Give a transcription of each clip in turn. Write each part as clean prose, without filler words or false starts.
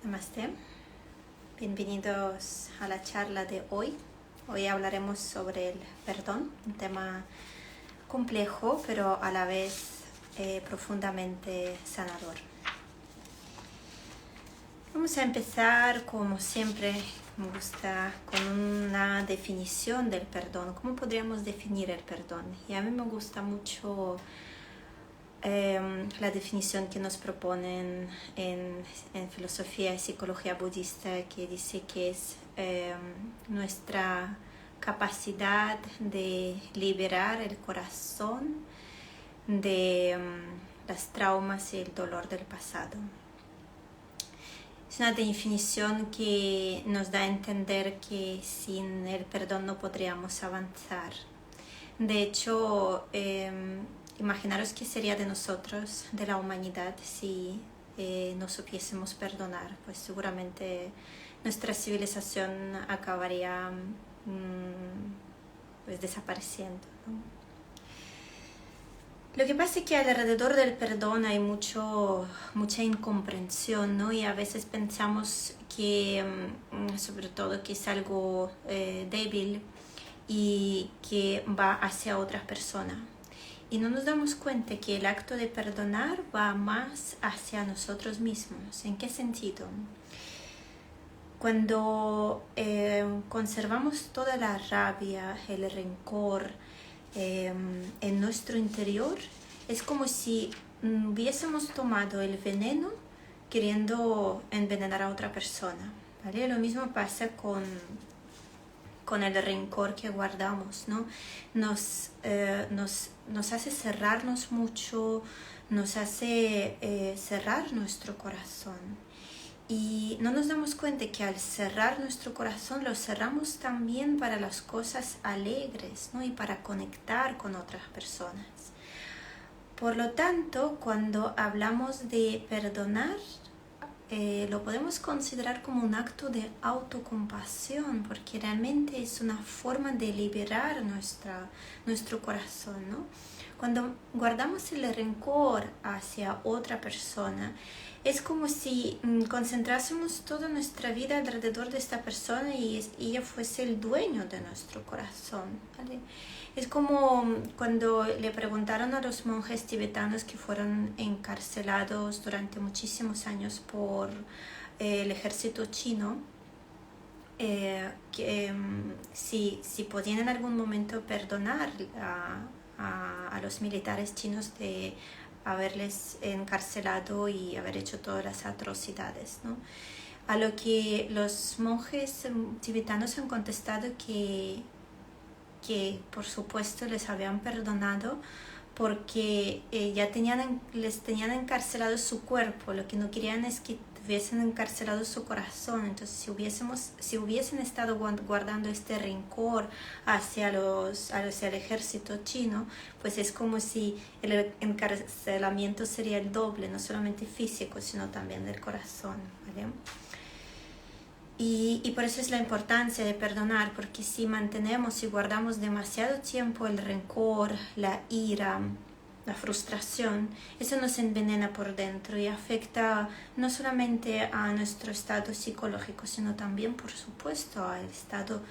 Namaste. Bienvenidos a la charla de hoy. Hoy hablaremos sobre el perdón, un tema complejo pero a la vez profundamente sanador. Vamos a empezar, como siempre me gusta, con una definición del perdón. ¿Cómo podríamos definir el perdón? Y a mí me gusta mucho la definición que nos proponen en filosofía y psicología budista, que dice que es nuestra capacidad de liberar el corazón de las traumas y el dolor del pasado. Es una definición que nos da a entender que sin el perdón no podríamos avanzar. De hecho, imaginaros qué sería de nosotros, de la humanidad, si no supiésemos perdonar. Pues seguramente nuestra civilización acabaría pues desapareciendo, ¿no? Lo que pasa es que alrededor del perdón hay mucha incomprensión, ¿no? Y a veces pensamos que, sobre todo, que es algo débil y que va hacia otra persona. Y no nos damos cuenta que el acto de perdonar va más hacia nosotros mismos. ¿En qué sentido? Cuando conservamos toda la rabia, el rencor en nuestro interior, es como si hubiésemos tomado el veneno queriendo envenenar a otra persona, ¿vale? Lo mismo pasa con el rencor que guardamos, ¿no? Nos hace cerrarnos mucho, nos hace cerrar nuestro corazón. Y no nos damos cuenta que al cerrar nuestro corazón lo cerramos también para las cosas alegres, ¿no? Y para conectar con otras personas. Por lo tanto, cuando hablamos de perdonar, lo podemos considerar como un acto de autocompasión, porque realmente es una forma de liberar nuestro corazón, ¿no? Cuando guardamos el rencor hacia otra persona, es como si concentrásemos toda nuestra vida alrededor de esta persona y ella fuese el dueño de nuestro corazón, ¿vale? Es como cuando le preguntaron a los monjes tibetanos que fueron encarcelados durante muchísimos años por el ejército chino, si podían en algún momento perdonar a los militares chinos de haberles encarcelado y haber hecho todas las atrocidades, ¿no? A lo que los monjes tibetanos han contestado que por supuesto les habían perdonado porque les tenían encarcelado su cuerpo. Lo que no querían es que hubiesen encarcelado su corazón. Entonces si hubiesen estado guardando este rencor hacia el ejército chino, pues es como si el encarcelamiento sería el doble, no solamente físico sino también del corazón, ¿vale? Y por eso es la importancia de perdonar, porque si mantenemos y guardamos demasiado tiempo el rencor, la ira, la frustración, eso nos envenena por dentro y afecta no solamente a nuestro estado psicológico, sino también, por supuesto, al estado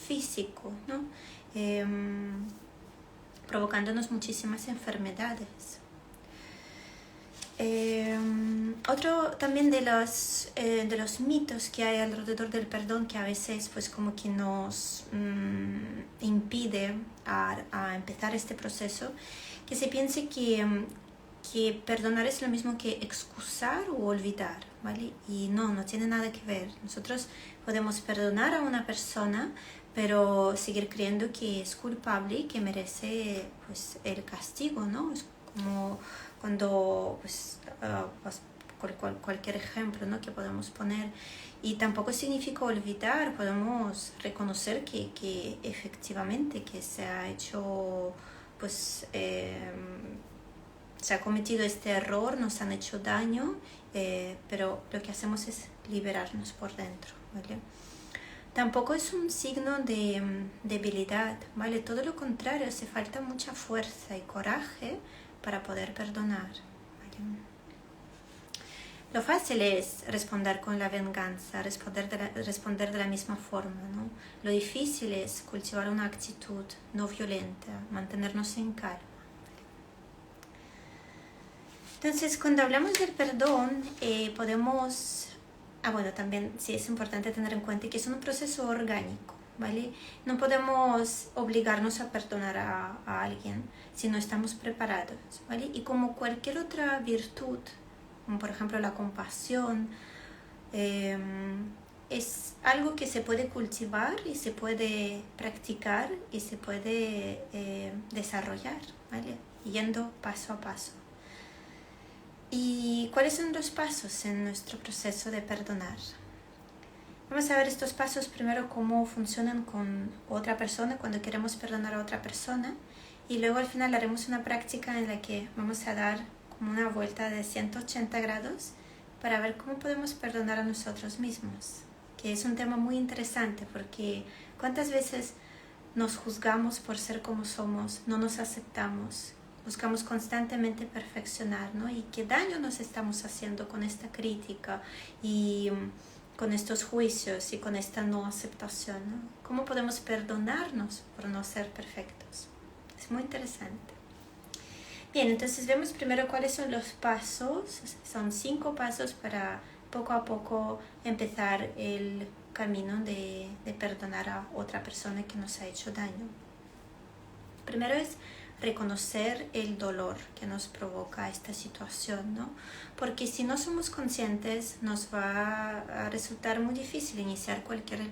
físico, ¿no? Provocándonos muchísimas enfermedades. Otro también de los mitos que hay alrededor del perdón, que a veces pues como que nos impide a empezar este proceso, que se piense que perdonar es lo mismo que excusar o olvidar, ¿vale? Y no tiene nada que ver. Nosotros podemos perdonar a una persona, pero seguir creyendo que es culpable y que merece pues el castigo, ¿no? Es como cuando cualquier ejemplo, ¿no?, que podemos poner. Y tampoco significa olvidar, podemos reconocer que efectivamente que se ha hecho, pues se ha cometido este error, nos han hecho daño, pero lo que hacemos es liberarnos por dentro, ¿vale? Tampoco es un signo de debilidad, ¿vale? Todo lo contrario, hace falta mucha fuerza y coraje para poder perdonar, ¿vale? Lo fácil es responder con la venganza, responder de la misma forma, ¿no? Lo difícil es cultivar una actitud no violenta, mantenernos en calma. Entonces, cuando hablamos del perdón, podemos... bueno, también sí es importante tener en cuenta que es un proceso orgánico, ¿vale? No podemos obligarnos a perdonar a alguien si no estamos preparados, ¿vale? Y como cualquier otra virtud, como por ejemplo la compasión, es algo que se puede cultivar y se puede practicar y se puede desarrollar, ¿vale? Yendo paso a paso. ¿Y cuáles son los pasos en nuestro proceso de perdonar? Vamos a ver estos pasos primero, cómo funcionan con otra persona cuando queremos perdonar a otra persona, y luego al final haremos una práctica en la que vamos a dar como una vuelta de 180 grados para ver cómo podemos perdonar a nosotros mismos, que es un tema muy interesante porque cuántas veces nos juzgamos por ser como somos, no nos aceptamos, buscamos constantemente perfeccionar, ¿no? Y qué daño nos estamos haciendo con esta crítica y con estos juicios y con esta no aceptación, ¿no? ¿Cómo podemos perdonarnos por no ser perfectos? Es muy interesante. Bien, entonces vemos primero cuáles son los pasos. Son 5 pasos para poco a poco empezar el camino de perdonar a otra persona que nos ha hecho daño. Primero es reconocer el dolor que nos provoca esta situación, ¿no? Porque si no somos conscientes nos va a resultar muy difícil iniciar cualquier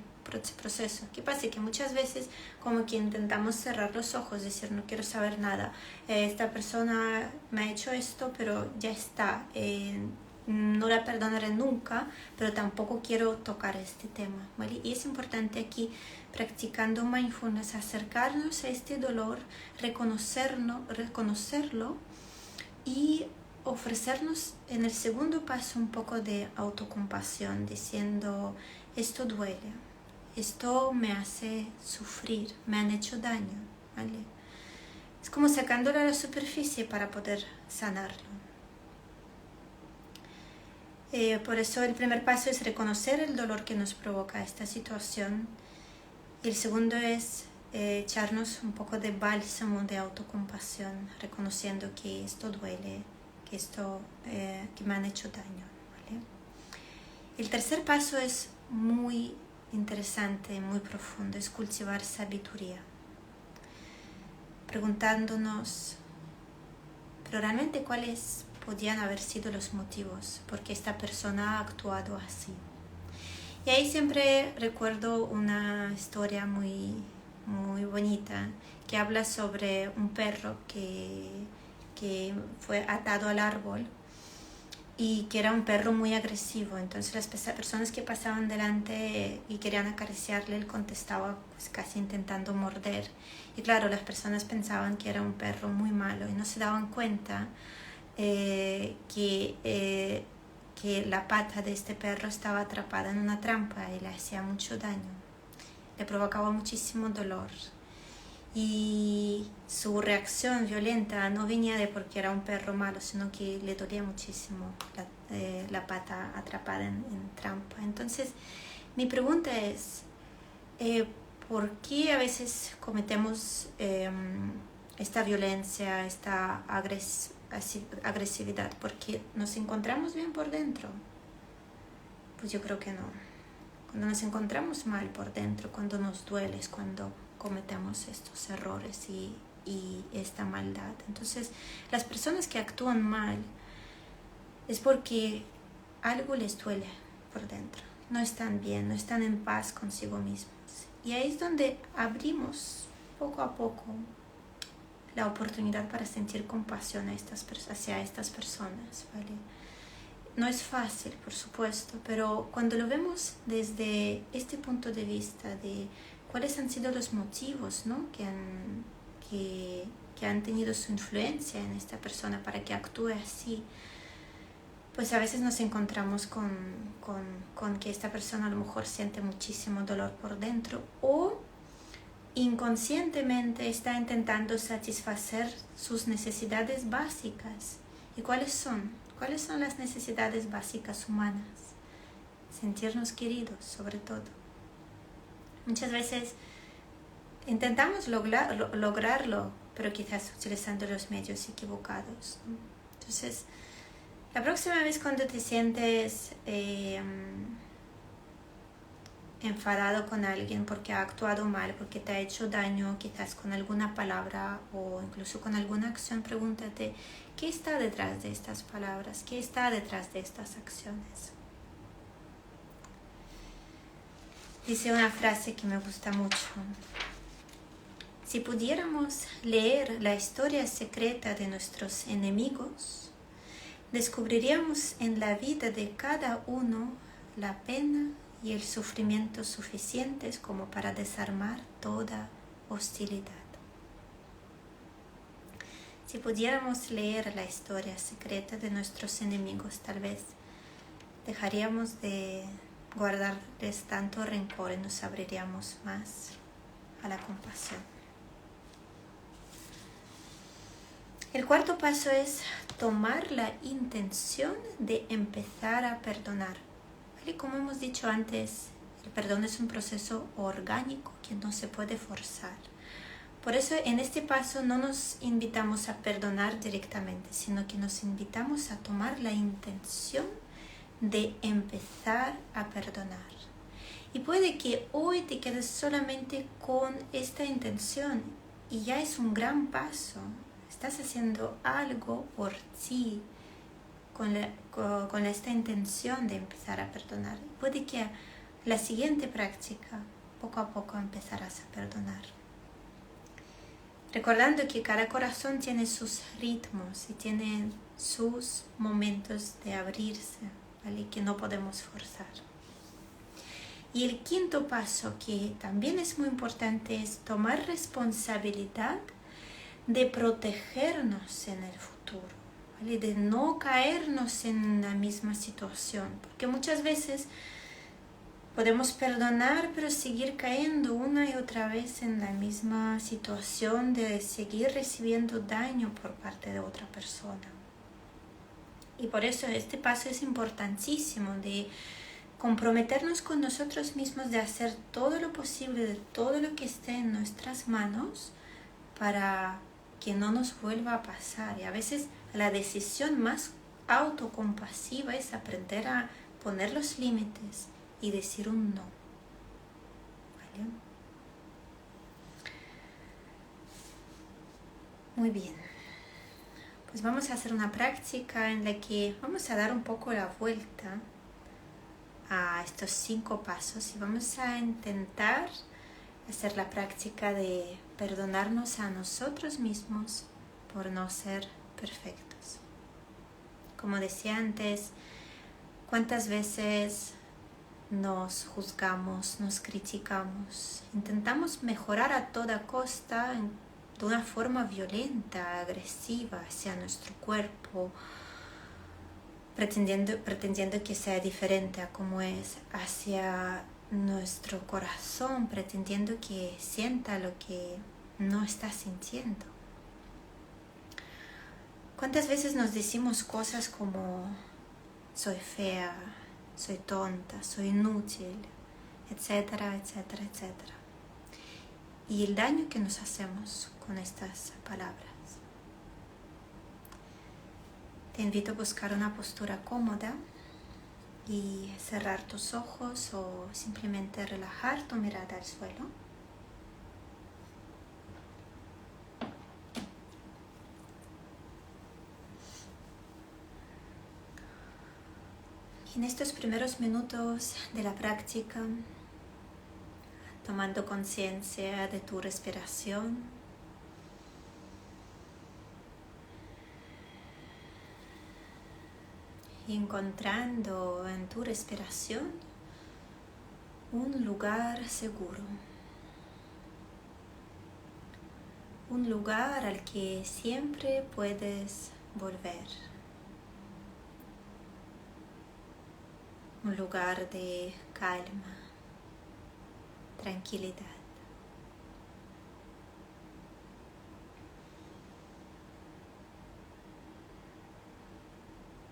proceso. ¿Qué pasa? Que muchas veces como que intentamos cerrar los ojos, decir no quiero saber nada, esta persona me ha hecho esto pero ya está, no la perdonaré nunca, pero tampoco quiero tocar este tema, ¿vale? Y es importante aquí, practicando mindfulness, acercarnos a este dolor, reconocerlo y ofrecernos en el segundo paso un poco de autocompasión, diciendo esto duele, esto me hace sufrir, me han hecho daño, ¿vale? Es como sacándolo a la superficie para poder sanarlo. Por eso el primer paso es reconocer el dolor que nos provoca esta situación, y el segundo es echarnos un poco de bálsamo de autocompasión, reconociendo que esto duele, que me han hecho daño, ¿vale? El tercer paso es muy interesante, muy profundo, es cultivar sabiduría, preguntándonos, pero realmente cuáles podían haber sido los motivos por qué esta persona ha actuado así. Y ahí siempre recuerdo una historia muy, muy bonita que habla sobre un perro que fue atado al árbol y que era un perro muy agresivo. Entonces las personas que pasaban delante y querían acariciarle, él contestaba pues casi intentando morder. Y claro, las personas pensaban que era un perro muy malo y no se daban cuenta que la pata de este perro estaba atrapada en una trampa y le hacía mucho daño, le provocaba muchísimo dolor, y su reacción violenta no venía de porque era un perro malo, sino que le dolía muchísimo la pata atrapada en trampa. Entonces mi pregunta es, ¿por qué a veces cometemos esta violencia, esta agresividad? ¿Porque nos encontramos bien por dentro? Pues yo creo que no. Cuando nos encontramos mal por dentro, cuando nos duele, es cuando cometemos estos errores y esta maldad. Entonces, las personas que actúan mal es porque algo les duele por dentro. No están bien, no están en paz consigo mismos. Y ahí es donde abrimos poco a poco la oportunidad para sentir compasión hacia estas personas, ¿vale? No es fácil, por supuesto, pero cuando lo vemos desde este punto de vista de cuáles han sido los motivos, ¿no? que han tenido su influencia en esta persona para que actúe así, pues a veces nos encontramos con que esta persona a lo mejor siente muchísimo dolor por dentro o inconscientemente está intentando satisfacer sus necesidades básicas. ¿Y cuáles son? ¿Cuáles son las necesidades básicas humanas? Sentirnos queridos, sobre todo. Muchas veces intentamos lograrlo, pero quizás utilizando los medios equivocados, ¿no? Entonces, la próxima vez cuando te sientes enfadado con alguien porque ha actuado mal, porque te ha hecho daño, quizás con alguna palabra o incluso con alguna acción, pregúntate, ¿qué está detrás de estas palabras? ¿Qué está detrás de estas acciones? Dice una frase que me gusta mucho. Si pudiéramos leer la historia secreta de nuestros enemigos, descubriríamos en la vida de cada uno la pena y el sufrimiento suficientes como para desarmar toda hostilidad. Si pudiéramos leer la historia secreta de nuestros enemigos, tal vez dejaríamos de guardarles tanto rencor y nos abriríamos más a la compasión. El cuarto paso es tomar la intención de empezar a perdonar. ¿Vale? Como hemos dicho antes, el perdón es un proceso orgánico que no se puede forzar. Por eso en este paso no nos invitamos a perdonar directamente, sino que nos invitamos a tomar la intención de empezar a perdonar. Y puede que hoy te quedes solamente con esta intención y ya es un gran paso. Estás haciendo algo por ti con esta intención de empezar a perdonar. Puede que la siguiente práctica, poco a poco empezarás a perdonar. Recordando que cada corazón tiene sus ritmos y tiene sus momentos de abrirse, ¿vale? Que no podemos forzar. Y el quinto paso, que también es muy importante, es tomar responsabilidad de protegernos en el futuro, ¿vale? De no caernos en la misma situación, porque muchas veces podemos perdonar pero seguir cayendo una y otra vez en la misma situación de seguir recibiendo daño por parte de otra persona. Y por eso este paso es importantísimo, de comprometernos con nosotros mismos, de hacer todo lo posible, de todo lo que esté en nuestras manos para que no nos vuelva a pasar. Y a veces la decisión más autocompasiva es aprender a poner los límites y decir un no. ¿Vale? Muy bien. Pues vamos a hacer una práctica en la que vamos a dar un poco la vuelta a estos 5 pasos y vamos a intentar hacer la práctica de perdonarnos a nosotros mismos por no ser perfectos. Como decía antes, ¿cuántas veces nos juzgamos, nos criticamos? Intentamos mejorar a toda costa de una forma violenta, agresiva hacia nuestro cuerpo, pretendiendo que sea diferente a como es, hacia nuestro corazón, pretendiendo que sienta lo que no está sintiendo. ¿Cuántas veces nos decimos cosas como soy fea, soy tonta, soy inútil, etcétera, etcétera, etcétera? Y el daño que nos hacemos con estas palabras. Te invito a buscar una postura cómoda y cerrar tus ojos o simplemente relajar tu mirada al suelo. En estos primeros minutos de la práctica, tomando conciencia de tu respiración, encontrando en tu respiración un lugar seguro, un lugar al que siempre puedes volver, un lugar de calma, tranquilidad.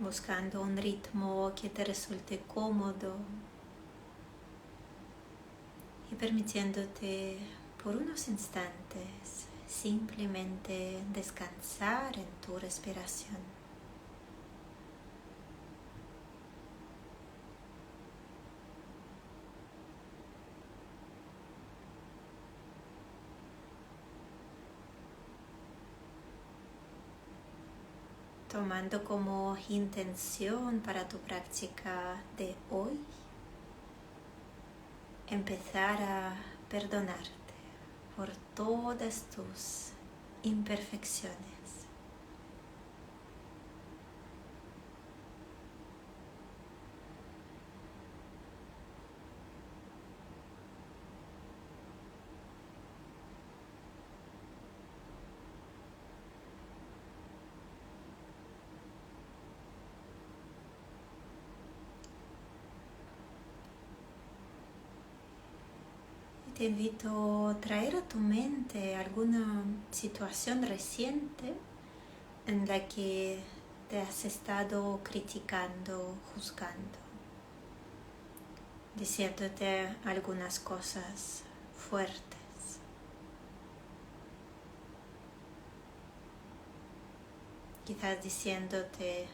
buscando un ritmo que te resulte cómodo y permitiéndote por unos instantes simplemente descansar en tu respiración. Tomando como intención para tu práctica de hoy empezar a perdonarte por todas tus imperfecciones. Te invito a traer a tu mente alguna situación reciente en la que te has estado criticando, juzgando, diciéndote algunas cosas fuertes. Quizás diciéndote,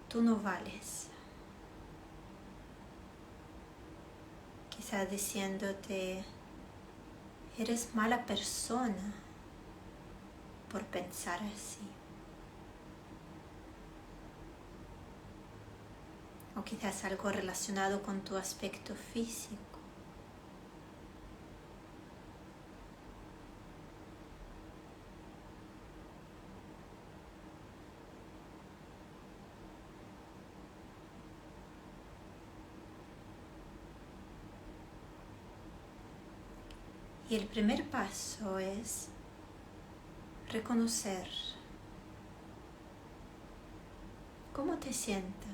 tú no vales. Quizás diciéndote, eres mala persona por pensar así. O quizás algo relacionado con tu aspecto físico. Y el primer paso es reconocer cómo te sienta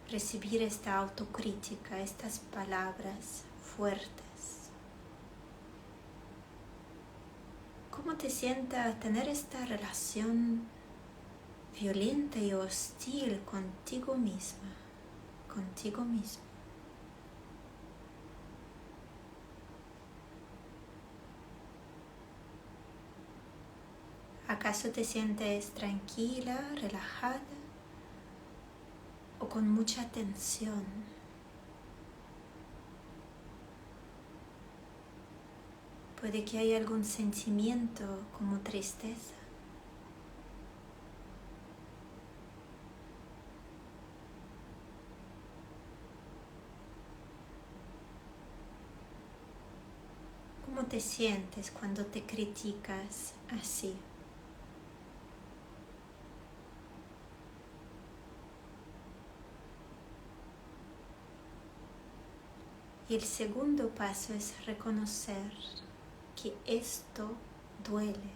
recibir esta autocrítica, estas palabras fuertes. Cómo te sienta tener esta relación violenta y hostil contigo misma, contigo mismo. ¿Acaso te sientes tranquila, relajada o con mucha tensión? Puede que haya algún sentimiento como tristeza. ¿Cómo te sientes cuando te criticas así? Y el segundo paso es reconocer que esto duele.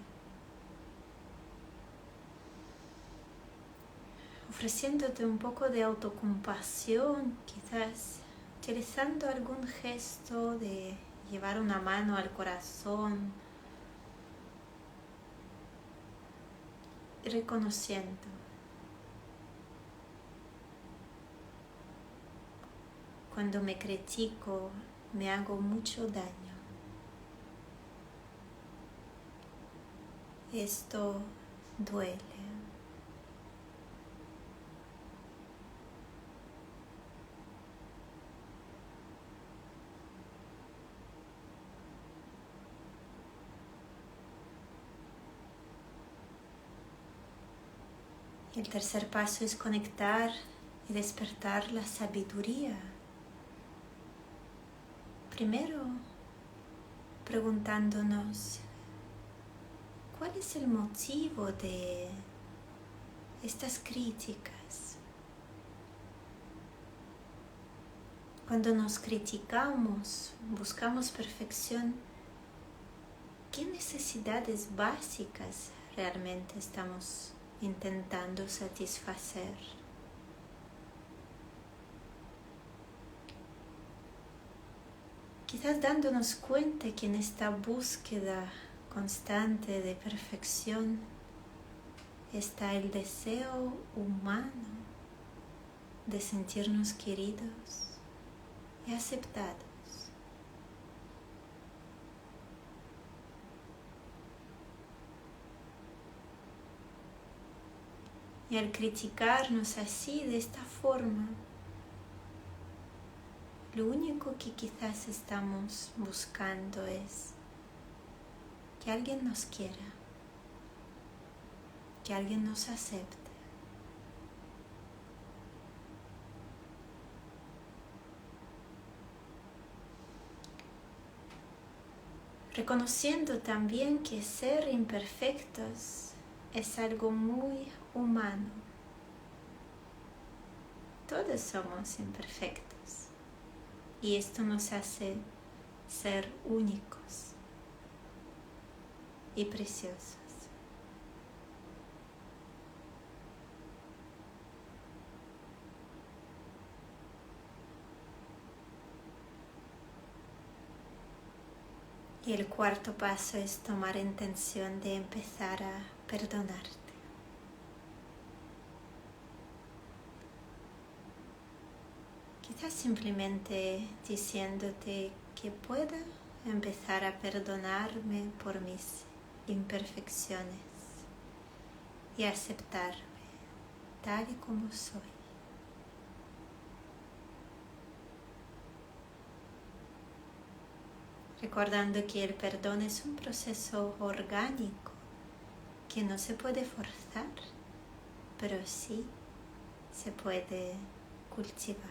Ofreciéndote un poco de autocompasión, quizás utilizando algún gesto de llevar una mano al corazón y reconociendo cuando me critico me hago mucho daño. Esto duele. Y el tercer paso es conectar y despertar la sabiduría. Primero, preguntándonos, ¿cuál es el motivo de estas críticas? Cuando nos criticamos, buscamos perfección, ¿qué necesidades básicas realmente estamos intentando satisfacer? Quizás dándonos cuenta que en esta búsqueda constante de perfección está el deseo humano de sentirnos queridos y aceptados. Y al criticarnos así, de esta forma, lo único que quizás estamos buscando es que alguien nos quiera, que alguien nos acepte. Reconociendo también que ser imperfectos es algo muy humano. Todos somos imperfectos y esto nos hace ser únicos y preciosos. Y el cuarto paso es tomar intención de empezar a perdonarte. Quizás simplemente diciéndote que pueda empezar a perdonarme por mis imperfecciones y aceptarme tal y como soy. Recordando que el perdón es un proceso orgánico que no se puede forzar, pero sí se puede cultivar.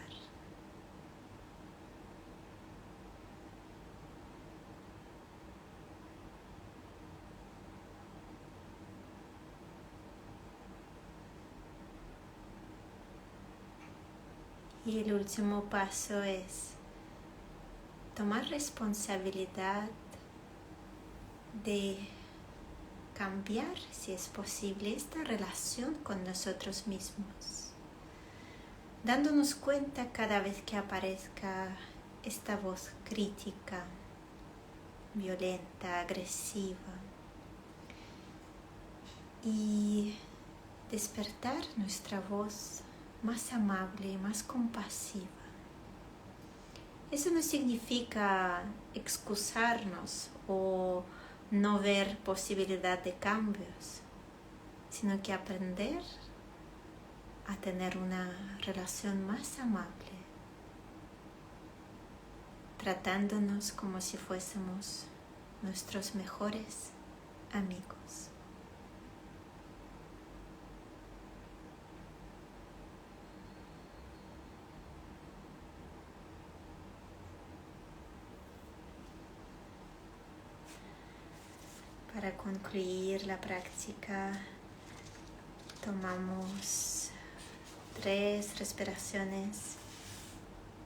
Y el último paso es tomar responsabilidad de cambiar, si es posible, esta relación con nosotros mismos, dándonos cuenta cada vez que aparezca esta voz crítica, violenta, agresiva, y despertar nuestra voz más amable y más compasiva. Eso no significa excusarnos o no ver posibilidad de cambios, sino que aprender a tener una relación más amable, tratándonos como si fuésemos nuestros mejores amigos. Para concluir la práctica, tomamos 3 respiraciones,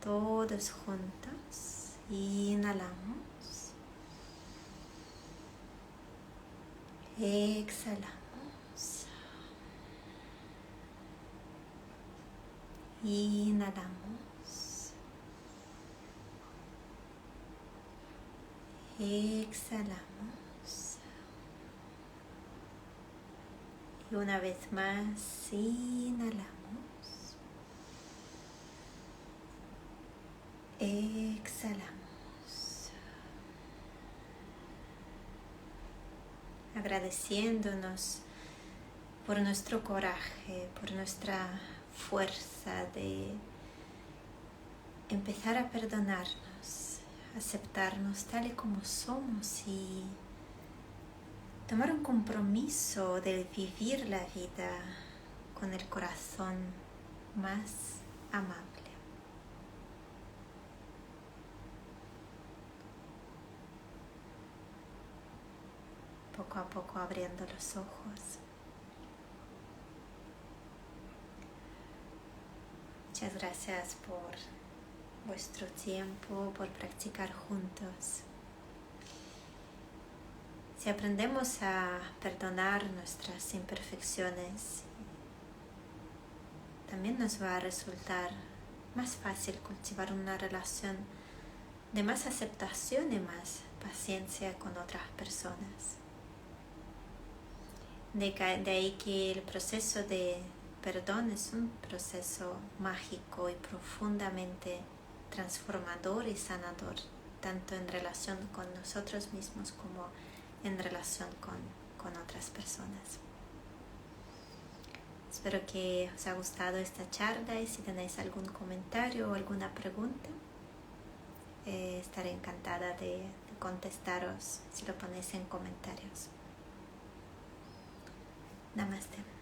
todos juntos. Inhalamos, exhalamos, inhalamos, exhalamos. Y una vez más, inhalamos, exhalamos, agradeciéndonos por nuestro coraje, por nuestra fuerza de empezar a perdonarnos, aceptarnos tal y como somos y tomar un compromiso de vivir la vida con el corazón más amable. Poco a poco abriendo los ojos. Muchas gracias por vuestro tiempo, por practicar juntos. Si aprendemos a perdonar nuestras imperfecciones, también nos va a resultar más fácil cultivar una relación de más aceptación y más paciencia con otras personas. De ahí que el proceso de perdón es un proceso mágico y profundamente transformador y sanador, tanto en relación con nosotros mismos como en relación con otras personas. Espero que os haya gustado esta charla y si tenéis algún comentario o alguna pregunta, estaré encantada de contestaros si lo ponéis en comentarios. Namaste.